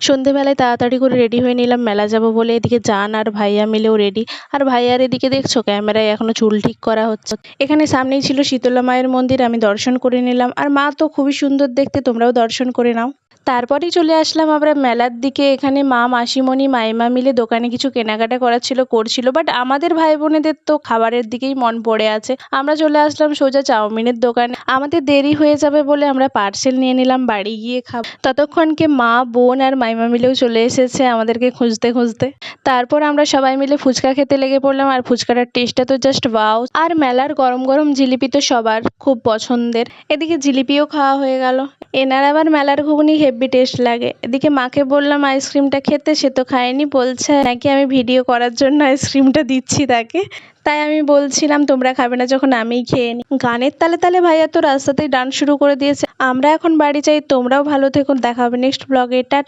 সন্ধেবেলায় তাড়াতাড়ি করে রেডি হয়ে নিলাম মেলা যাব বলে। এদিকে জান আর ভাইয়া মিলেও রেডি। আর ভাইয়ার এদিকে দেখছো ক্যামেরায় এখনো চুল ঠিক করা হচ্ছে। এখানে সামনেই ছিল শীতলা মায়ের মন্দির, আমি দর্শন করে নিলাম। আর মা তো খুবই সুন্দর দেখতে, তোমরাও দর্শন করে নাও। তারপরেই চলে আসলাম আমরা মেলার দিকে। এখানে মা, মাসিমণি, মাইমা মিলে দোকানে কিছু কেনাকাটা করার ছিল করছিল, বাট আমাদের ভাই বোনেদের তো খাবারের দিকেই মন পড়ে আছে। আমরা চলে আসলাম সোজা চাউমিনের দোকানে। আমাদের দেরি হয়ে যাবে বলে আমরা পার্সেল নিয়ে নিলাম, বাড়ি গিয়ে খাবো। ততক্ষণকে মা, বোন আর মাইমা মিলেও চলে এসেছে আমাদেরকে খুঁজতে খুঁজতে। তারপর আমরা সবাই মিলে ফুচকা খেতে লেগে পড়লাম। আর ফুচকাটার টেস্টটা তো জাস্ট ওয়াও। আর মেলার গরম গরম জিলিপি তো সবার খুব পছন্দের। এদিকে জিলিপিও খাওয়া হয়ে গেল। এনার আবার মেলার ঘুগনি হেভি টেস্ট লাগে। এদিকে মাকে বললাম আইসক্রিমটা খেতে, সে তো খায়নি, বলছে নাকি আমি ভিডিও করার জন্য আইসক্রিমটা দিচ্ছি তাকে। তাই আমি বলছিলাম তোমরা খাবে না যখন আমিই খেয়ে নিই। গানের তালে তালে ভাইয়া তো রাস্তাতেই ডান্স শুরু করে দিয়েছে। আমরা এখন বাড়ি যাই, তোমরাও ভালো থেকো, দেখা হবে নেক্সট ব্লগে, টাটা।